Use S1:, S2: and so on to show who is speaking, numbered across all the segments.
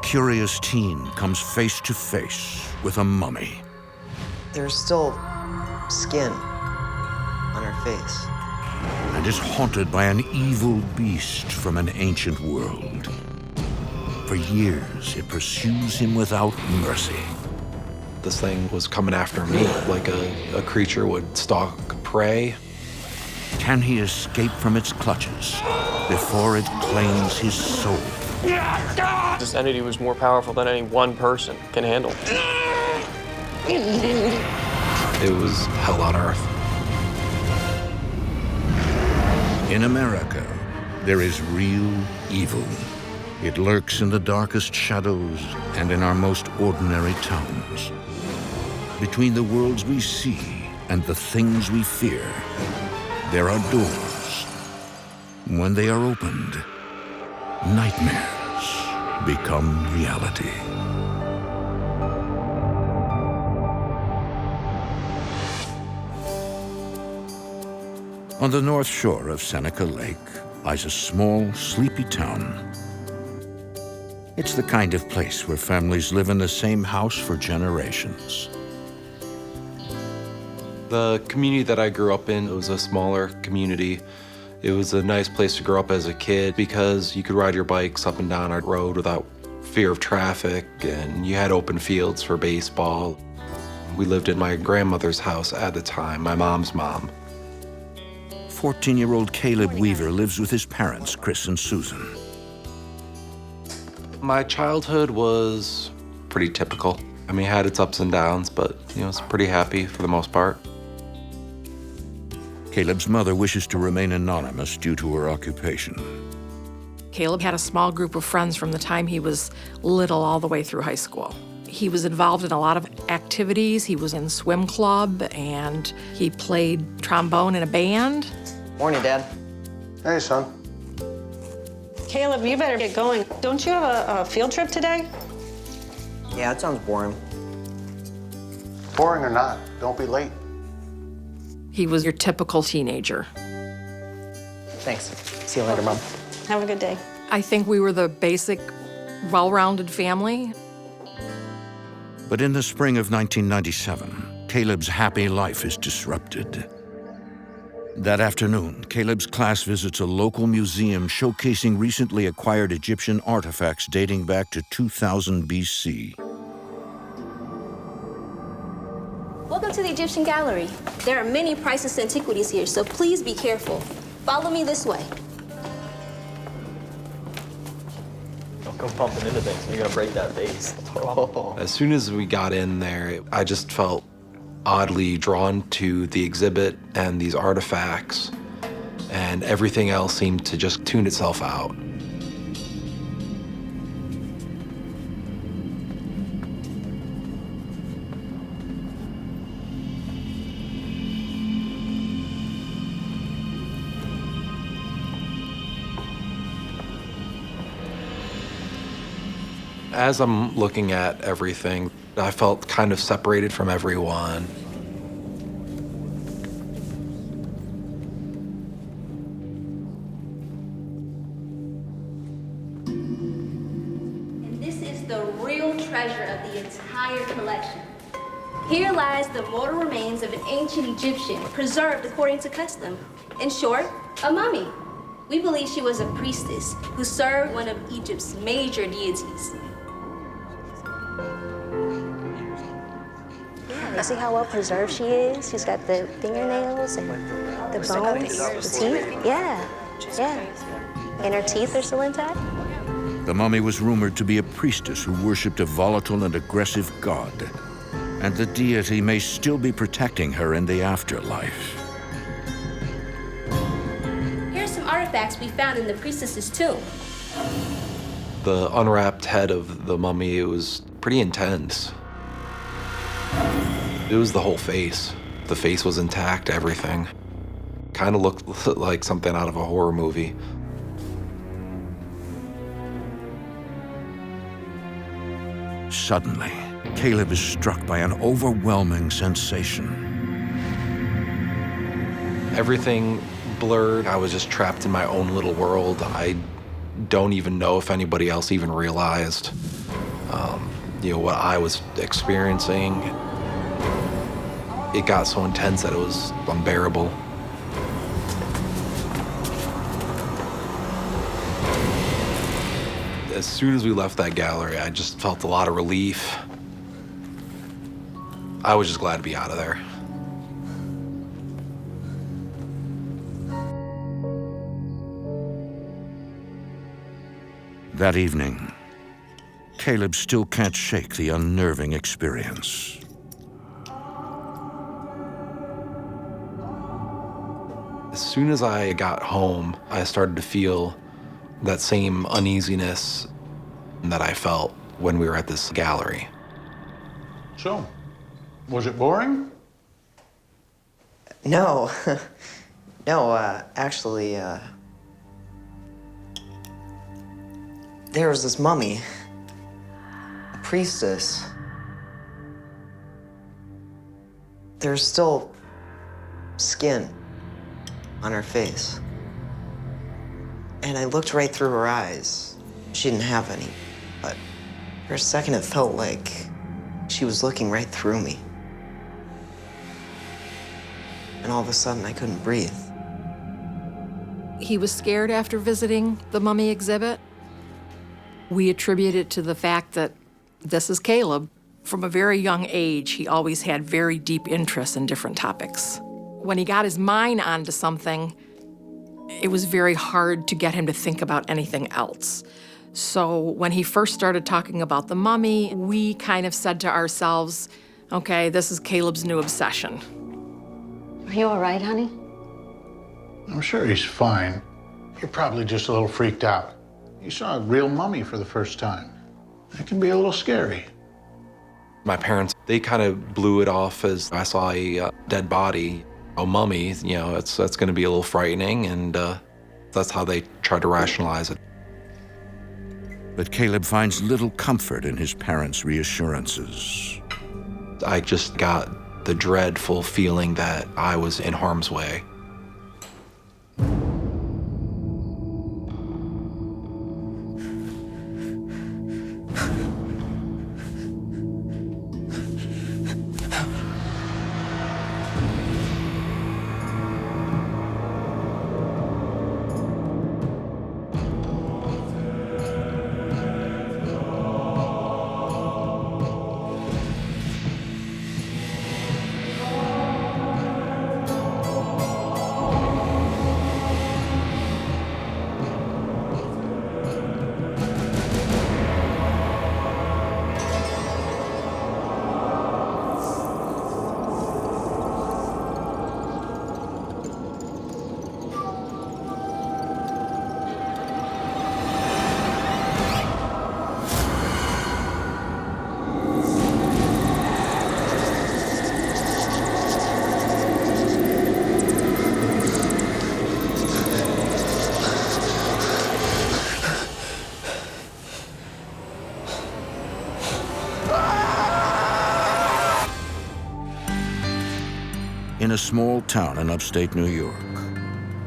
S1: curious teen comes face to face with a mummy.
S2: There's still skin on her face.
S1: And is haunted by an evil beast from an ancient world. For years, it pursues him without mercy.
S3: This thing was coming after me like a creature would stalk prey.
S1: Can he escape from its clutches before it claims his soul?
S4: This entity was more powerful than any one person can handle.
S3: It was hell on earth.
S1: In America, there is real evil. It lurks in the darkest shadows and in our most ordinary towns. Between the worlds we see and the things we fear, there are doors. When they are opened, nightmares become reality. On the north shore of Seneca Lake lies a small, sleepy town. It's the kind of place where families live in the same house for generations.
S3: The community that I grew up in, it was a smaller community. It was a nice place to grow up as a kid because you could ride your bikes up and down our road without fear of traffic, and you had open fields for baseball. We lived in my grandmother's house at the time, my mom's mom.
S1: 14-year-old Caleb Weaver lives with his parents, Chris and Susan.
S3: My childhood was pretty typical. I mean, it had its ups and downs, but you know, it's pretty happy for the most part.
S1: Caleb's mother wishes to remain anonymous due to her occupation.
S5: Caleb had a small group of friends from the time he was little all the way through high school. He was involved in a lot of activities. He was in swim club, and he played trombone in a band.
S2: Morning, Dad.
S6: Hey, son.
S7: Caleb, you better get going. Don't you have a field trip today?
S2: Yeah, it sounds boring.
S6: Boring or not, don't be late.
S5: He was your typical teenager.
S2: Thanks. See you later, Mom.
S7: Have a good day.
S5: I think we were the basic, well-rounded family.
S1: But in the spring of 1997, Caleb's happy life is disrupted. That afternoon, Caleb's class visits a local museum showcasing recently acquired Egyptian artifacts dating back to 2000 BC.
S8: Welcome to the Egyptian Gallery. There are many priceless antiquities here, so please be careful. Follow me this way.
S4: Don't go bumping into things. You're gonna break that vase.
S3: As soon as we got in there, I just felt oddly drawn to the exhibit and these artifacts, and everything else seemed to just tune itself out. As I'm looking at everything, I felt kind of separated from everyone.
S8: And this is the real treasure of the entire collection. Here lies the mortal remains of an ancient Egyptian, preserved according to custom. In short, a mummy. We believe she was a priestess who served one of Egypt's major deities.
S9: You see how well preserved she is? She's got the fingernails and the bones, the teeth. Yeah, yeah. And her teeth are still intact.
S1: The mummy was rumored to be a priestess who worshipped a volatile and aggressive god, and the deity may still be protecting her in the afterlife.
S8: Here's some artifacts we found in the priestess's tomb.
S3: The unwrapped head of the mummy, it was pretty intense. It was the whole face. The face was intact, everything. Kind of looked like something out of a horror movie.
S1: Suddenly, Caleb is struck by an overwhelming sensation.
S3: Everything blurred. I was just trapped in my own little world. I don't even know if anybody else even realized. what I was experiencing. It got so intense that it was unbearable. As soon as we left that gallery, I just felt a lot of relief. I was just glad to be out of there.
S1: That evening, Caleb still can't shake the unnerving experience.
S3: As soon as I got home, I started to feel that same uneasiness that I felt when we were at this gallery.
S6: So, was it boring?
S2: No. No, actually, there was this mummy, a priestess. There's still skin on her face. And I looked right through her eyes. She didn't have any, but for a second it felt like she was looking right through me. And all of a sudden I couldn't breathe.
S5: He was scared after visiting the mummy exhibit. We attribute it to the fact that this is Caleb. From a very young age, he always had very deep interests in different topics. When he got his mind onto something, it was very hard to get him to think about anything else. So when he first started talking about the mummy, we kind of said to ourselves, okay, this is Caleb's new obsession.
S7: Are you all right, honey?
S6: I'm sure he's fine. You're probably just a little freaked out. You saw a real mummy for the first time. It can be a little scary.
S3: My parents, they kind of blew it off as I saw a dead body, a mummy, that's going to be a little frightening, and that's how they tried to rationalize it.
S1: But Caleb finds little comfort in his parents' reassurances.
S3: I just got the dreadful feeling that I was in harm's way.
S1: In a small town in upstate New York,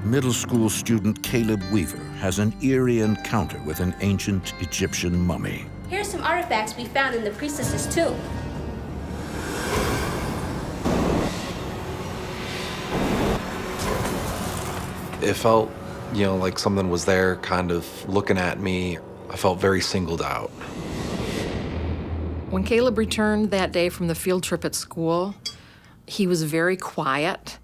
S1: middle school student Caleb Weaver has an eerie encounter with an ancient Egyptian mummy.
S8: Here's some artifacts we found in the priestess's tomb.
S3: It felt, like something was there kind of looking at me. I felt very singled out.
S5: When Caleb returned that day from the field trip at school, he was very quiet.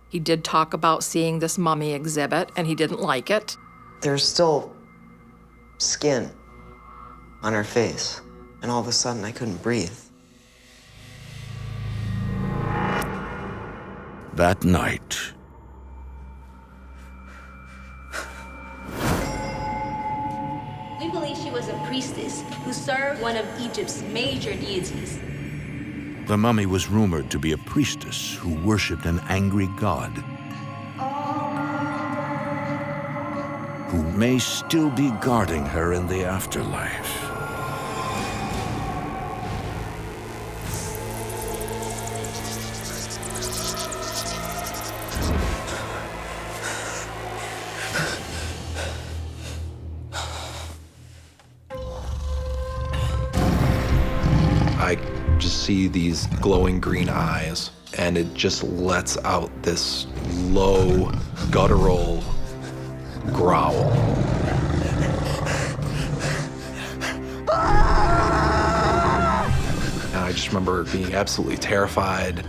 S5: He did talk about seeing this mummy exhibit, and he didn't like it.
S2: There's still skin on her face, and all of a sudden I couldn't breathe.
S1: That night,
S8: We believe she was a priestess who served one of Egypt's major deities.
S1: the mummy was rumored to be a priestess who worshipped an angry god who may still be guarding her in the afterlife.
S3: see these glowing green eyes, and it just lets out this low, guttural growl. And I just remember being absolutely terrified.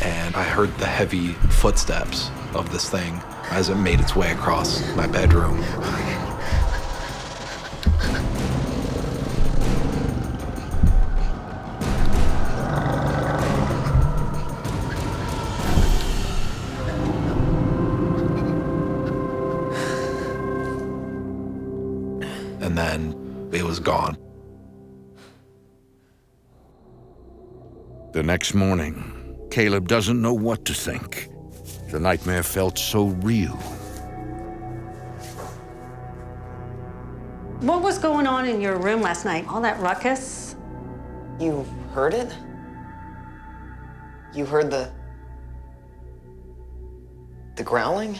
S3: And I heard the heavy footsteps of this thing as it made its way across my bedroom. And then it was gone.
S1: The next morning, Caleb doesn't know what to think. The nightmare felt so real.
S7: What was going on in your room last night? All that ruckus?
S2: You heard it? You heard the growling?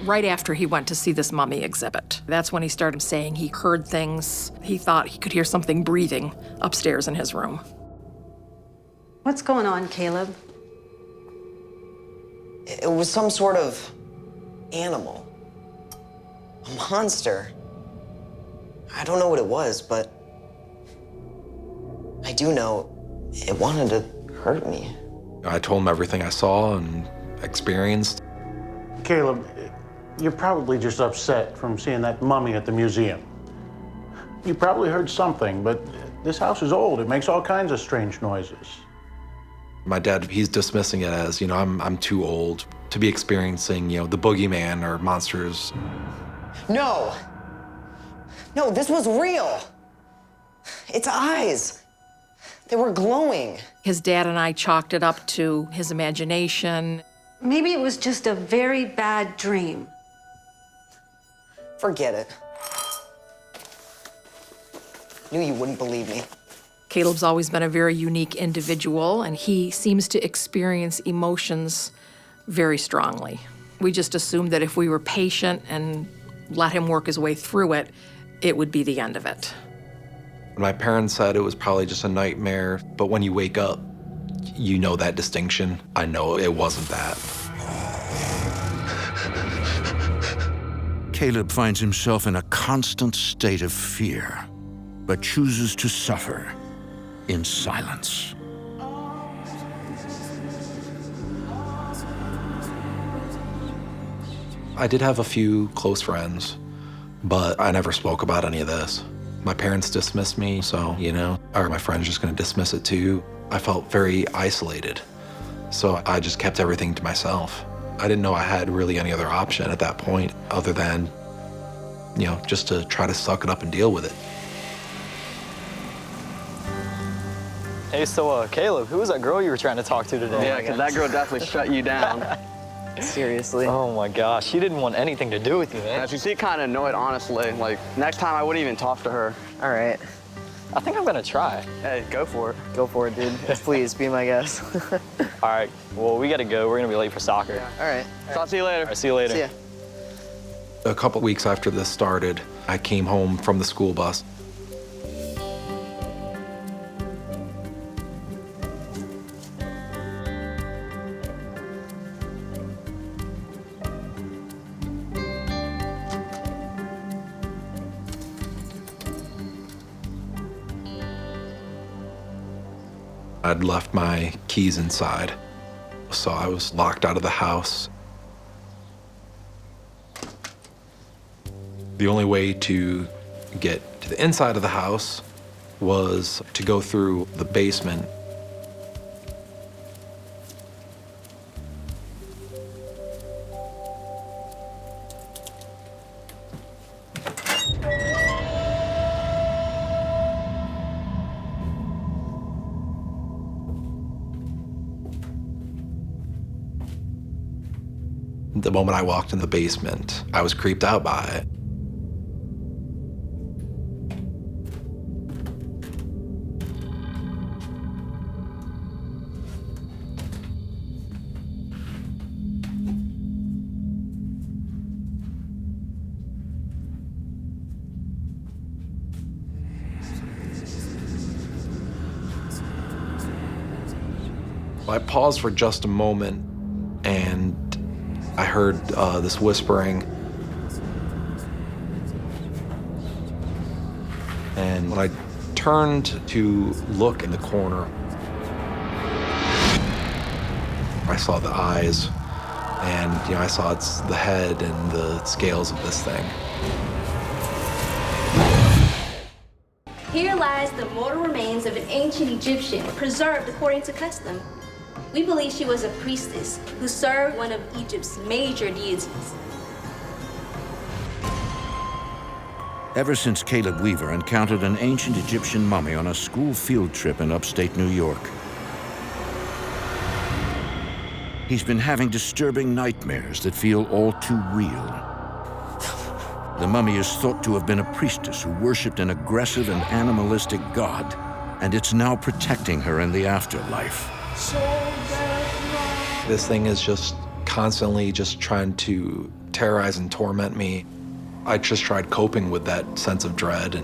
S5: Right after he went to see this mummy exhibit, that's when he started saying he heard things. He thought he could hear something breathing upstairs in his room.
S7: What's going on, Caleb?
S2: It was some sort of animal. A monster. I don't know what it was, but I do know it wanted to hurt me.
S3: I told him everything I saw and experienced.
S6: Caleb, you're probably just upset from seeing that mummy at the museum. You probably heard something, but this house is old. It makes all kinds of strange noises.
S3: My dad, he's dismissing it as, I'm too old to be experiencing, the boogeyman or monsters.
S2: No, this was real. Its eyes, they were glowing.
S5: His dad and I chalked it up to his imagination.
S7: Maybe it was just a very bad dream.
S2: Forget it. Knew you wouldn't believe me.
S5: Caleb's always been a very unique individual, and he seems to experience emotions very strongly. We just assumed that if we were patient and let him work his way through it, it would be the end of it.
S3: My parents said it was probably just a nightmare, but when you wake up, you know that distinction. I know it wasn't that.
S1: Caleb finds himself in a constant state of fear, but chooses to suffer in silence.
S3: I did have a few close friends, but I never spoke about any of this. My parents dismissed me, so, are my friends just gonna dismiss it too? I felt very isolated, so I just kept everything to myself. I didn't know I had really any other option at that point other than, just to try to suck it up and deal with it.
S10: Hey, so Caleb, who was that girl you were trying to talk to today?
S11: Yeah, because that girl definitely shut you down.
S10: Seriously? Oh my gosh, she didn't want anything to do with you, man.
S11: Yeah, she seemed kind of annoyed, honestly. Like, next time I wouldn't even talk to her.
S10: All right. I think I'm gonna try.
S11: Hey, go for it.
S10: Go for it, dude. Please, be my guest. All right, well, we gotta go. We're gonna be late for soccer.
S11: Yeah. All right. Talk to you later.
S10: All right, see you later.
S11: See ya.
S3: A couple weeks after this started, I came home from the school bus. I'd left my keys inside, so I was locked out of the house. The only way to get to the inside of the house was to go through the basement. The moment I walked in the basement, I was creeped out by it. I paused for just a moment, and I heard this whispering. And when I turned to look in the corner, I saw the eyes, and I saw it's the head and the scales of this thing.
S8: Here lies the mortal remains of an ancient Egyptian, preserved according to custom. We believe she was a priestess who served one of Egypt's major deities.
S1: Ever since Caleb Weaver encountered an ancient Egyptian mummy on a school field trip in upstate New York, he's been having disturbing nightmares that feel all too real. The mummy is thought to have been a priestess who worshipped an aggressive and animalistic god, and it's now protecting her in the afterlife.
S3: This thing is just constantly just trying to terrorize and torment me. I just tried coping with that sense of dread.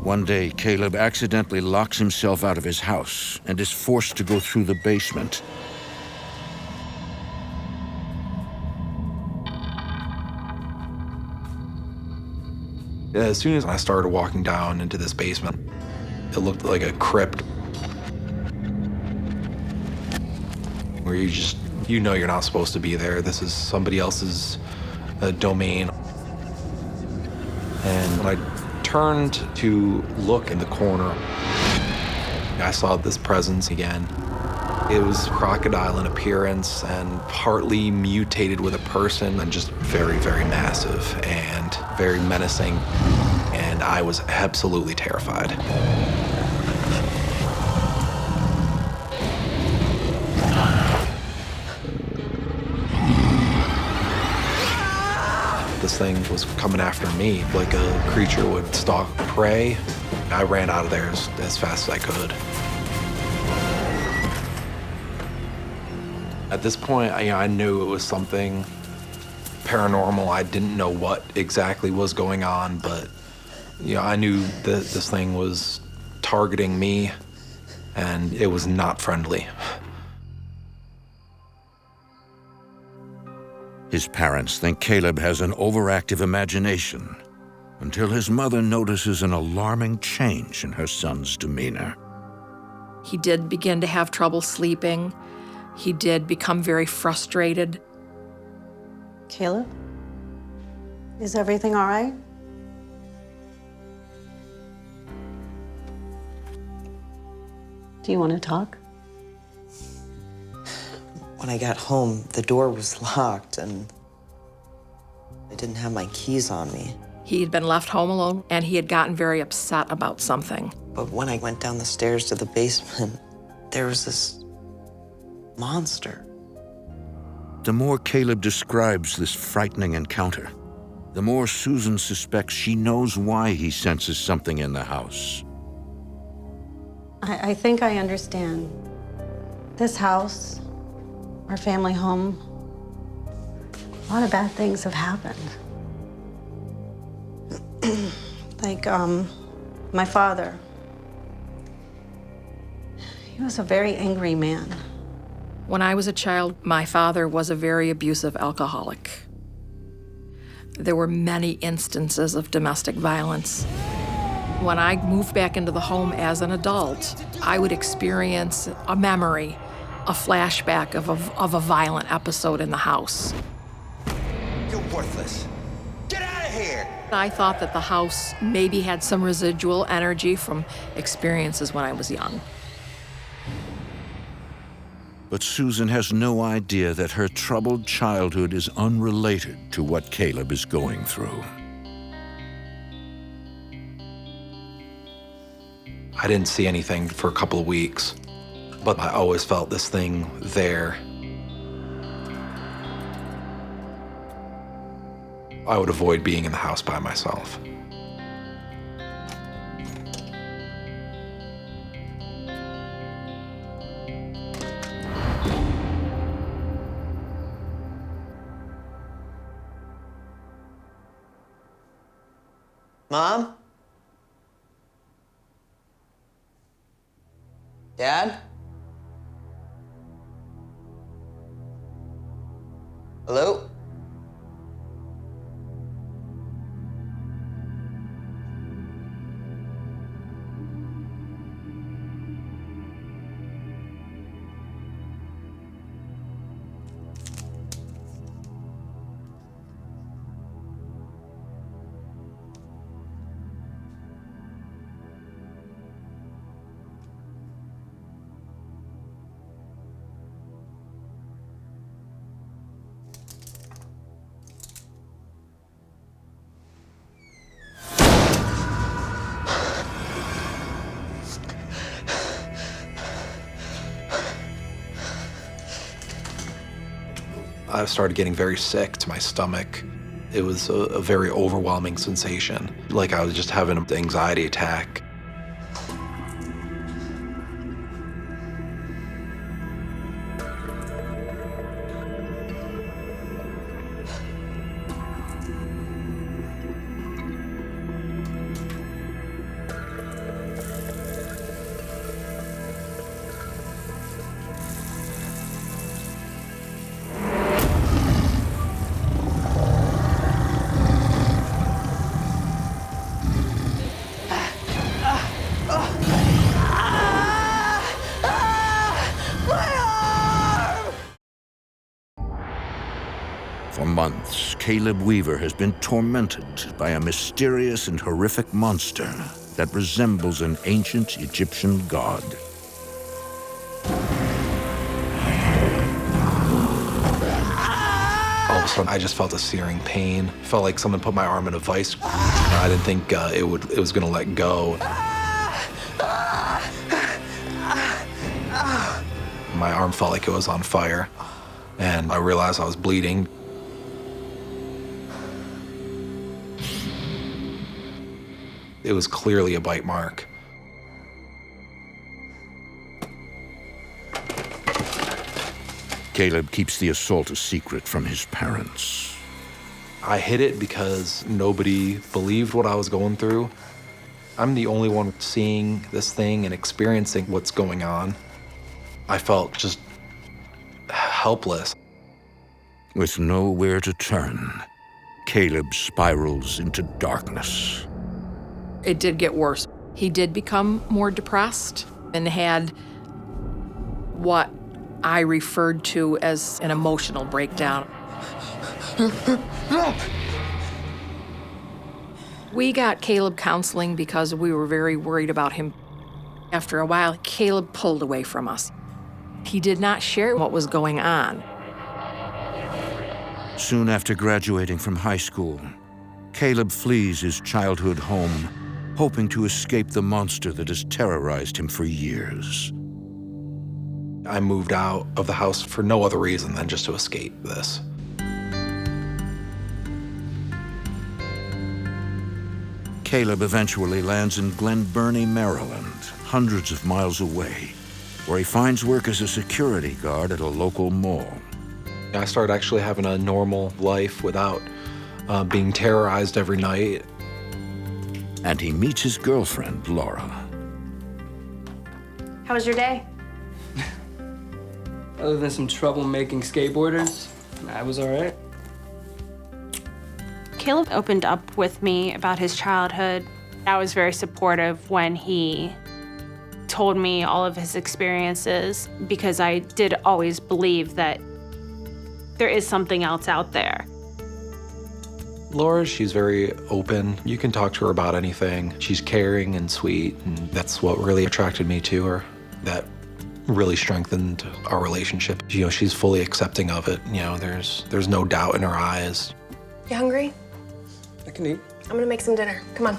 S1: One day, Caleb accidentally locks himself out of his house and is forced to go through the basement.
S3: As soon as I started walking down into this basement, it looked like a crypt where you know you're not supposed to be there. This is somebody else's domain. And when I turned to look in the corner, I saw this presence again. It was crocodile in appearance and partly mutated with a person and just very, very massive and very menacing. And I was absolutely terrified. This thing was coming after me like a creature would stalk prey. I ran out of there as fast as I could. At this point, I knew it was something paranormal. I didn't know what exactly was going on, but I knew that this thing was targeting me, and it was not friendly.
S1: His parents think Caleb has an overactive imagination until his mother notices an alarming change in her son's demeanor.
S5: He did begin to have trouble sleeping. He did become very frustrated.
S7: Caleb? Is everything all right? Do you want to talk?
S2: When I got home, the door was locked and I didn't have my keys on me.
S5: He had been left home alone, and he had gotten very upset about something.
S2: But when I went down the stairs to the basement, there was this monster.
S1: The more Caleb describes this frightening encounter, the more Susan suspects she knows why he senses something in the house.
S7: I think I understand. This house, our family home, a lot of bad things have happened. Like, my father. He was a very angry man.
S5: When I was a child, my father was a very abusive alcoholic. There were many instances of domestic violence. When I moved back into the home as an adult, I would experience a memory, a flashback of a violent episode in the house.
S12: You're worthless. Get out of here!
S5: I thought that the house maybe had some residual energy from experiences when I was young.
S1: But Susan has no idea that her troubled childhood is unrelated to what Caleb is going through.
S3: I didn't see anything for a couple of weeks, but I always felt this thing there. I would avoid being in the house by myself.
S2: Mom? Dad?
S11: Hello?
S3: I started getting very sick to my stomach. It was a very overwhelming sensation, like I was just having an anxiety attack.
S1: For months, Caleb Weaver has been tormented by a mysterious and horrific monster that resembles an ancient Egyptian god.
S3: All of a sudden, I just felt a searing pain. Felt like someone put my arm in a vice. I didn't think it was gonna let go. My arm felt like it was on fire, and I realized I was bleeding. It was clearly a bite mark.
S1: Caleb keeps the assault a secret from his parents.
S3: I hid it because nobody believed what I was going through. I'm the only one seeing this thing and experiencing what's going on. I felt just helpless.
S1: With nowhere to turn, Caleb spirals into darkness.
S5: It did get worse. He did become more depressed and had what I referred to as an emotional breakdown. We got Caleb counseling because we were very worried about him. After a while, Caleb pulled away from us. He did not share what was going on.
S1: Soon after graduating from high school, Caleb flees his childhood home, hoping to escape the monster that has terrorized him for years.
S3: I moved out of the house for no other reason than just to escape this.
S1: Caleb eventually lands in Glen Burnie, Maryland, hundreds of miles away, where he finds work as a security guard at a local mall.
S3: I started actually having a normal life without being terrorized every night.
S1: And he meets his girlfriend, Laura.
S13: How was your day?
S14: Other than some troublemaking skateboarders, I was all right.
S13: Caleb opened up with me about his childhood. I was very supportive when he told me all of his experiences because I did always believe that there is something else out there.
S3: Laura, she's very open. You can talk to her about anything. She's caring and sweet, and that's what really attracted me to her. That really strengthened our relationship. You know, she's fully accepting of it. You know, there's no doubt in her eyes.
S15: You hungry?
S14: I can eat.
S15: I'm gonna make some dinner. Come on.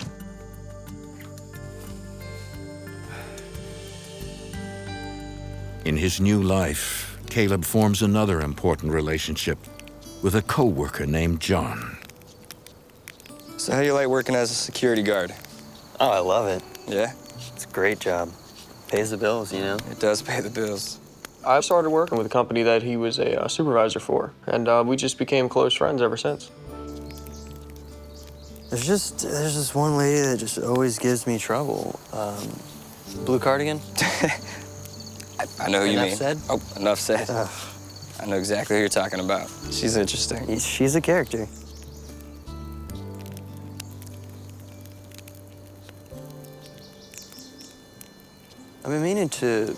S1: In his new life, Caleb forms another important relationship with a co-worker named John.
S16: So how do you like working as a security guard?
S11: Oh, I love it.
S16: Yeah?
S11: It's a great job. Pays the bills, you know?
S16: It does pay the bills.
S4: I started working with a company that he was a supervisor for, and we just became close friends ever since.
S11: There's this one lady that just always gives me trouble. Blue cardigan?
S16: I know who you mean.
S11: Enough said?
S16: Oh, enough said. I know exactly who you're talking about. She's interesting.
S10: She's a character. I've been meaning to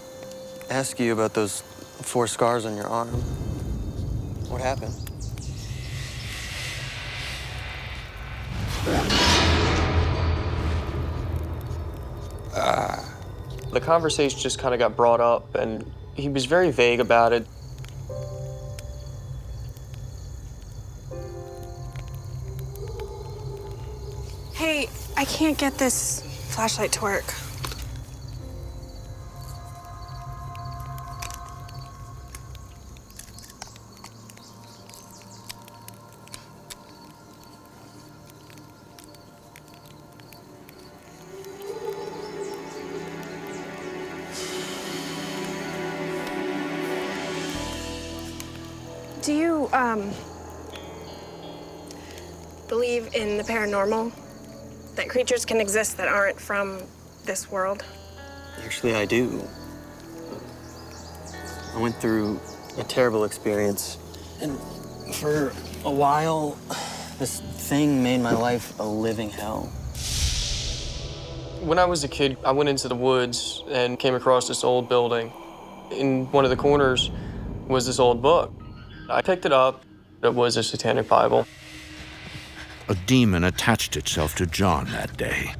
S10: ask you about those 4 scars on your arm. What happened?
S4: The conversation just kind of got brought up, and he was very vague about it.
S15: Hey, I can't get this flashlight to work. Do you, believe in the paranormal? That creatures can exist that aren't from this world?
S10: Actually, I do. I went through a terrible experience, and for a while, this thing made my life a living hell.
S4: When I was a kid, I went into the woods and came across this old building. In one of the corners was this old book. I picked it up. It was a satanic Bible.
S1: A demon attached itself to John that day.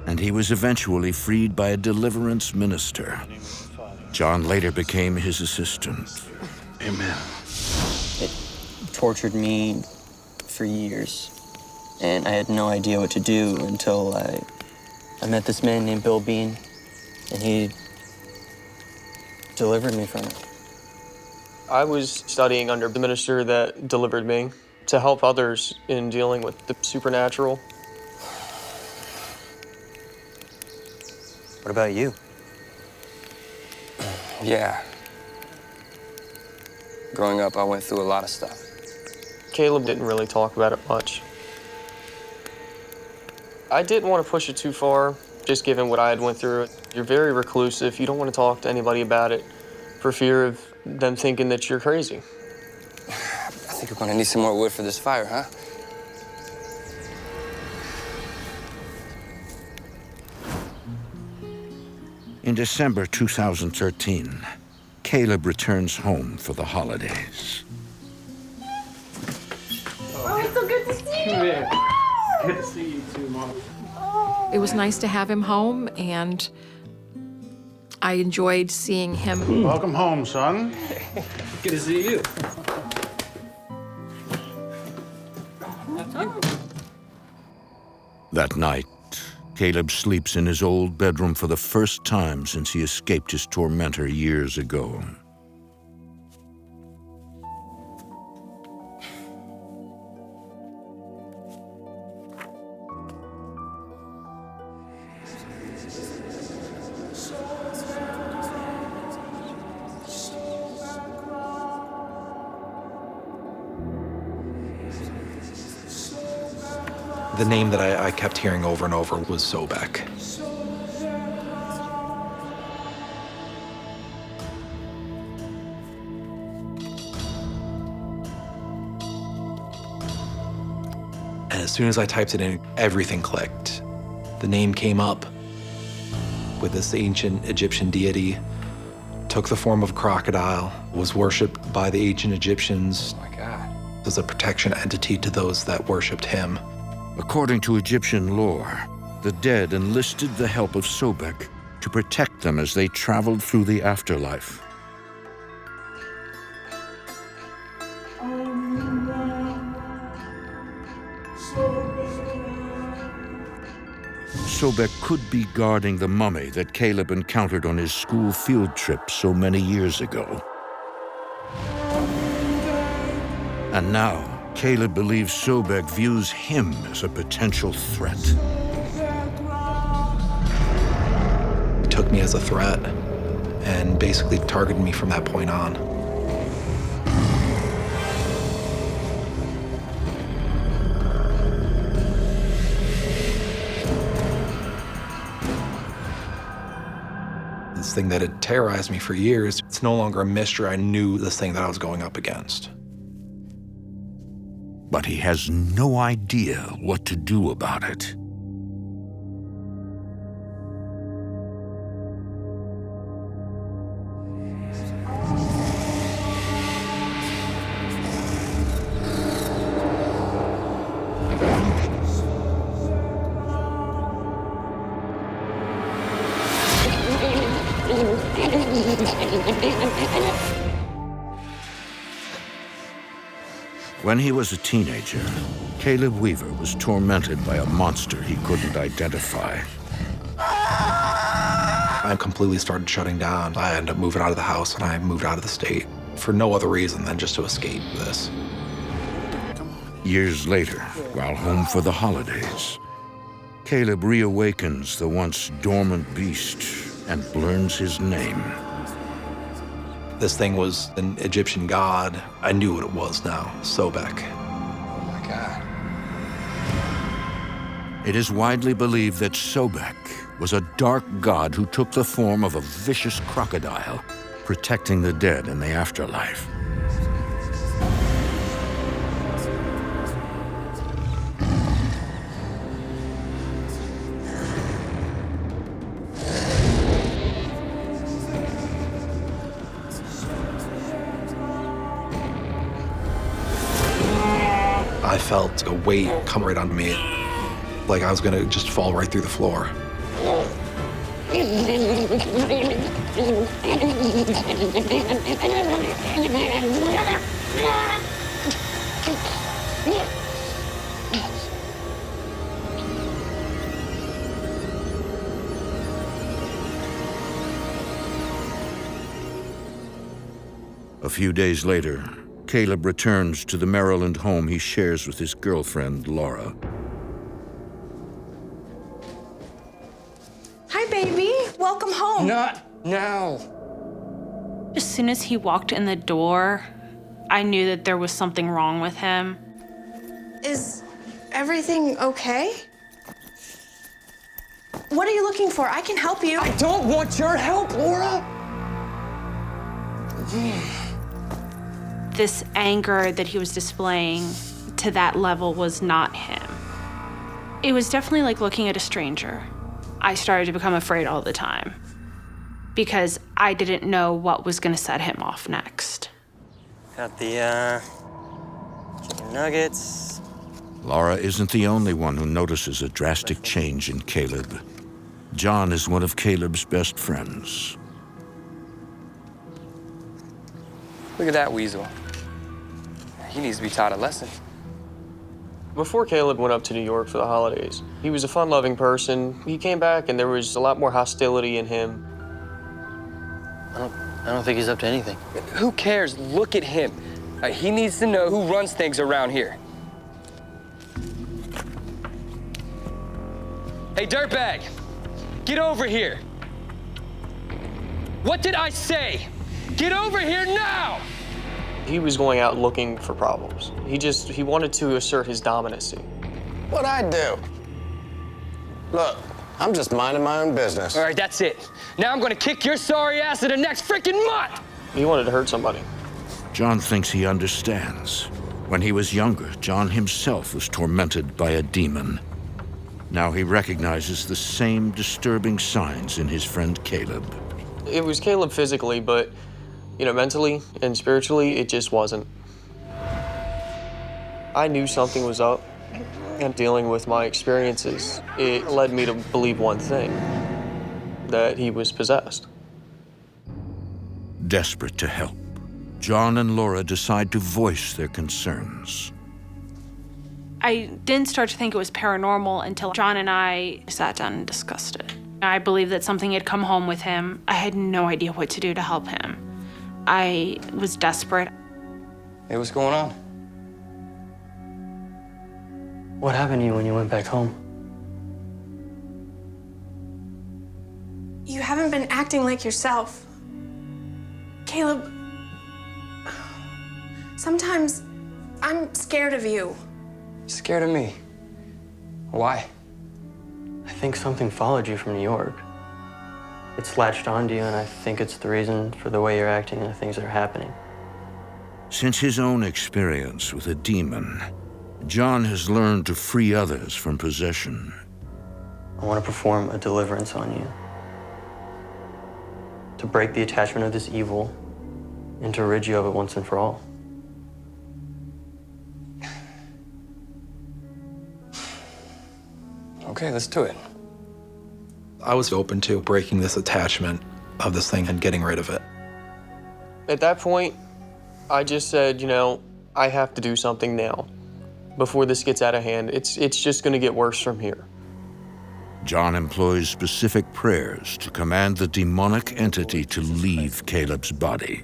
S1: And he was eventually freed by a deliverance minister. John later became his assistant.
S6: Amen.
S10: It tortured me for years, and I had no idea what to do until I met this man named Bill Bean, and he delivered me from it.
S4: I was studying under the minister that delivered me to help others in dealing with the supernatural.
S10: What about you?
S16: Yeah. Growing up, I went through a lot of stuff.
S4: Caleb didn't really talk about it much. I didn't want to push it too far, just given what I had went through. You're very reclusive. You don't want to talk to anybody about it for fear of them thinking that you're crazy.
S16: I think we're gonna need some more wood for this fire, huh?
S1: In December 2013, Caleb returns home for the holidays.
S15: Oh, it's so good to see you.
S6: Yeah. Good to see you too, Mom.
S5: It was nice to have him home, and I enjoyed seeing him.
S6: Welcome home, son.
S14: Good to see you.
S1: That night, Caleb sleeps in his old bedroom for the first time since he escaped his tormentor years ago.
S3: The name that I kept hearing over and over was Sobek. And as soon as I typed it in, everything clicked. The name came up with this ancient Egyptian deity, took the form of a crocodile, was worshipped by the ancient Egyptians.
S16: Oh my God.
S3: As a protection entity to those that worshipped him.
S1: According to Egyptian lore, the dead enlisted the help of Sobek to protect them as they traveled through the afterlife. Sobek could be guarding the mummy that Caleb encountered on his school field trip so many years ago. And now, Caleb believes Sobek views him as a potential threat.
S3: He took me as a threat and basically targeted me from that point on. This thing that had terrorized me for years, it's no longer a mystery. I knew this thing that I was going up against.
S1: But he has no idea what to do about it. When he was a teenager, Caleb Weaver was tormented by a monster he couldn't identify.
S3: I completely started shutting down. I ended up moving out of the house and I moved out of the state for no other reason than just to escape this.
S1: Years later, while home for the holidays, Caleb reawakens the once dormant beast and learns his name.
S3: This thing was an Egyptian god. I knew what it was now, Sobek.
S12: Oh my God.
S1: It is widely believed that Sobek was a dark god who took the form of a vicious crocodile, protecting the dead in the afterlife.
S3: I felt a weight come right onto me, like I was gonna just fall right through the floor.
S1: A few days later, Caleb returns to the Maryland home he shares with his girlfriend, Laura.
S15: Hi, baby. Welcome home.
S12: Not now.
S13: As soon as he walked in the door, I knew that there was something wrong with him.
S15: Is everything okay? What are you looking for? I can help you.
S12: I don't want your help, Laura.
S13: This anger that he was displaying to that level was not him. It was definitely like looking at a stranger. I started to become afraid all the time because I didn't know what was going to set him off next.
S10: Got the chicken nuggets.
S1: Laura isn't the only one who notices a drastic change in Caleb. John is one of Caleb's best friends.
S17: Look at that weasel. He needs to be taught a lesson.
S4: Before Caleb went up to New York for the holidays, he was a fun-loving person. He came back and there was a lot more hostility in him.
S10: I don't think he's up to anything.
S17: Who cares? Look at him. He needs to know who runs things around here. Hey, dirtbag, get over here. What did I say? Get over here now!
S4: He was going out looking for problems. He wanted to assert his dominancy.
S12: What'd I do? Look, I'm just minding my own business.
S17: All right, that's it. Now I'm gonna kick your sorry ass in the next freaking month!
S4: He wanted to hurt somebody.
S1: John thinks he understands. When he was younger, John himself was tormented by a demon. Now he recognizes the same disturbing signs in his friend Caleb.
S4: It was Caleb physically, but mentally and spiritually, it just wasn't. I knew something was up, and dealing with my experiences, it led me to believe one thing, that he was possessed.
S1: Desperate to help, John and Laura decide to voice their concerns.
S13: I didn't start to think it was paranormal until John and I sat down and discussed it. I believed that something had come home with him. I had no idea what to do to help him. I was desperate.
S17: Hey, what's going on?
S10: What happened to you when you went back home?
S15: You haven't been acting like yourself. Caleb, sometimes I'm scared of you.
S17: Scared of me? Why?
S10: I think something followed you from New York. It's latched onto you, and I think it's the reason for the way you're acting and the things that are happening.
S1: Since his own experience with a demon, John has learned to free others from possession.
S10: I want to perform a deliverance on you. To break the attachment of this evil and to rid you of it once and for all.
S17: Okay, let's do it.
S3: I was open to breaking this attachment of this thing and getting rid of it.
S4: At that point, I just said, you know, I have to do something now before this gets out of hand. It's just going to get worse from here.
S1: John employs specific prayers to command the demonic entity to leave Caleb's body.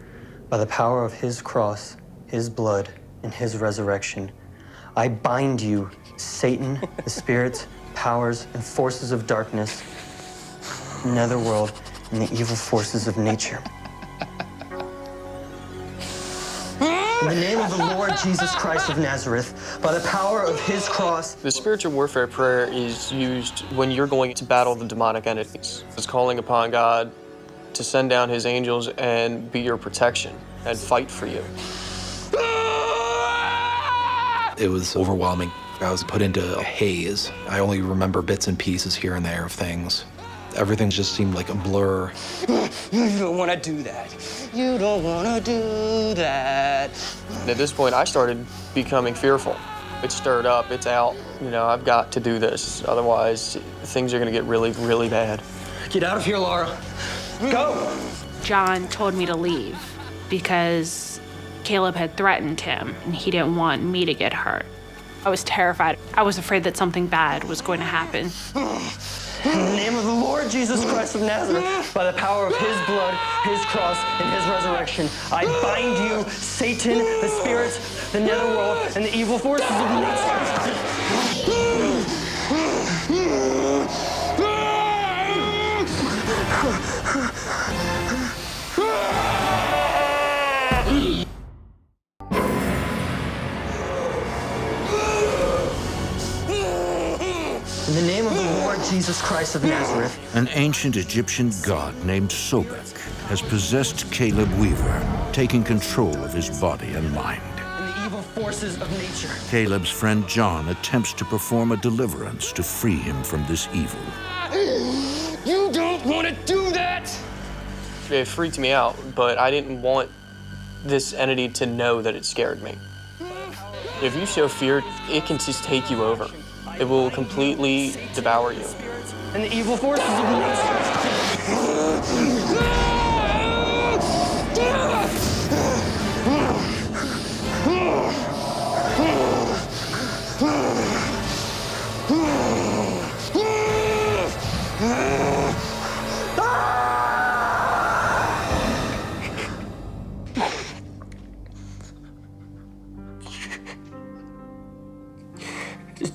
S10: By the power of his cross, his blood, and his resurrection, I bind you, Satan, the spirits, powers, and forces of darkness, netherworld, and the evil forces of nature. In the name of the Lord Jesus Christ of Nazareth, by the power of his cross.
S4: The spiritual warfare prayer is used when you're going to battle the demonic entities. It's calling upon God to send down his angels and be your protection and fight for you.
S3: It was overwhelming. I was put into a haze. I only remember bits and pieces here and there of things. Everything just seemed like a blur.
S17: You don't want to do that. You don't want to do that.
S4: And at this point, I started becoming fearful. It's stirred up, it's out. You know, I've got to do this. Otherwise, things are going to get really, really bad.
S10: Get out of here, Laura. Go!
S13: John told me to leave because Caleb had threatened him and he didn't want me to get hurt. I was terrified. I was afraid that something bad was going to happen.
S10: In the name of the Lord Jesus Christ of Nazareth, by the power of his blood, his cross, and his resurrection, I bind you, Satan, the spirits, the netherworld, and the evil forces of nature. In the name of the Lord Jesus Christ of Nazareth.
S1: An ancient Egyptian god named Sobek has possessed Caleb Weaver, taking control of his body and mind.
S10: And the evil forces of nature.
S1: Caleb's friend John attempts to perform a deliverance to free him from this evil.
S17: You don't want to do that!
S4: It freaked me out, but I didn't want this entity to know that it scared me. If you show fear, it can just take you over. It will completely devour you.
S10: And the evil forces of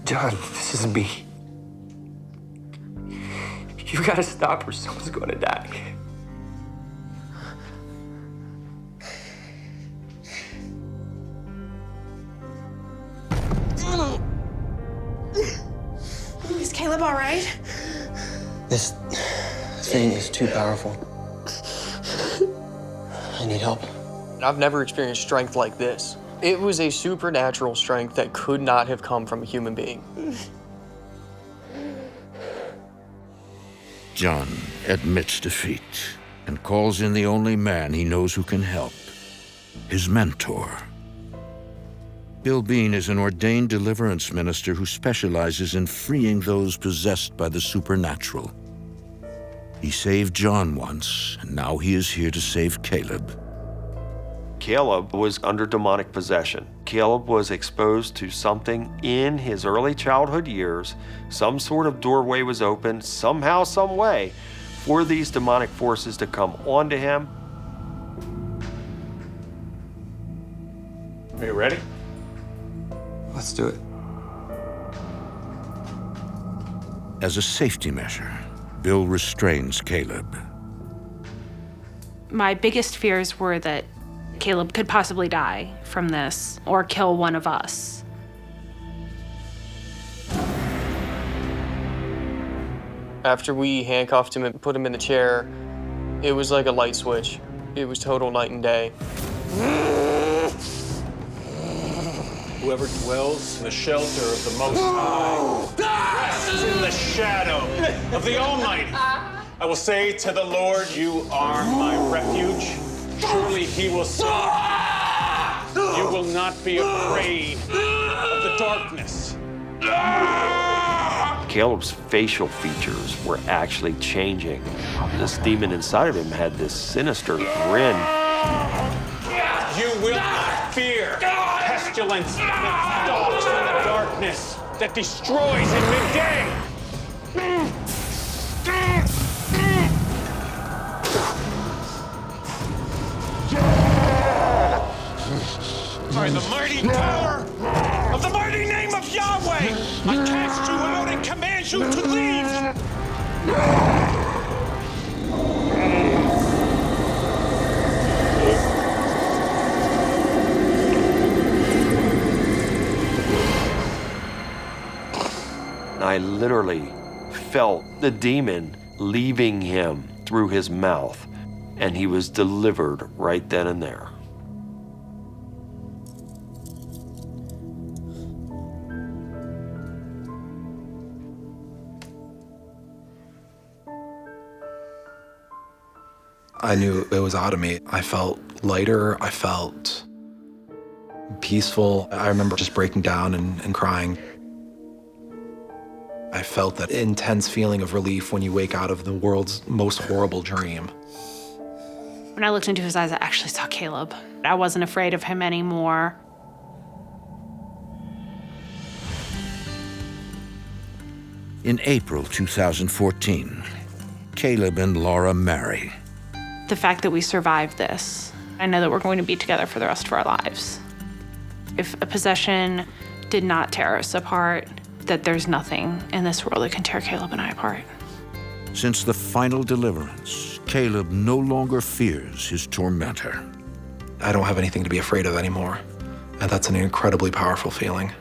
S17: John, this is me. You gotta stop or someone's gonna die.
S15: Is Caleb all right?
S10: This thing is too powerful. I need help.
S4: I've never experienced strength like this. It was a supernatural strength that could not have come from a human being.
S1: John admits defeat and calls in the only man he knows who can help, his mentor. Bill Bean is an ordained deliverance minister who specializes in freeing those possessed by the supernatural. He saved John once, and now he is here to save Caleb.
S18: Caleb was under demonic possession. Caleb was exposed to something in his early childhood years. Some sort of doorway was open, somehow, some way, for these demonic forces to come onto him.
S6: Are you ready?
S17: Let's do it.
S1: As a safety measure, Bill restrains Caleb.
S13: My biggest fears were that Caleb could possibly die from this or kill one of us.
S4: After we handcuffed him and put him in the chair, It was like a light switch. It was total night and day.
S6: Whoever dwells in the shelter of the Most High rests in the shadow of the Almighty. I will say to the Lord, you are my refuge. Surely he will save you. You will not be afraid of the darkness.
S18: Caleb's facial features were actually changing. This demon inside of him had this sinister grin.
S6: You will not fear pestilence that stalks in the darkness, that destroys in midday. By the mighty power of the mighty name of Yahweh, I cast you out and command you to leave.
S18: I literally felt the demon leaving him through his mouth, and he was delivered right then and there.
S3: I knew it was out of me. I felt lighter. I felt peaceful. I remember just breaking down and crying. I felt that intense feeling of relief when you wake out of the world's most horrible dream.
S13: When I looked into his eyes, I actually saw Caleb. I wasn't afraid of him anymore.
S1: In April 2014, Caleb and Laura marry.
S13: The fact that we survived this, I know that we're going to be together for the rest of our lives. If a possession did not tear us apart, that there's nothing in this world that can tear Caleb and I apart.
S1: Since the final deliverance, Caleb no longer fears his tormentor.
S3: I don't have anything to be afraid of anymore, and that's an incredibly powerful feeling.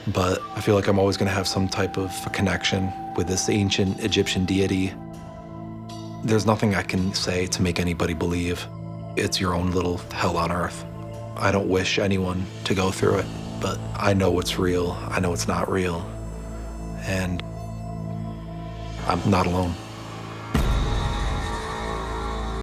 S3: But I feel like I'm always going to have some type of connection with this ancient Egyptian deity. There's nothing I can say to make anybody believe. It's your own little hell on earth. I don't wish anyone to go through it, but I know it's real. I know it's not real. And I'm not alone.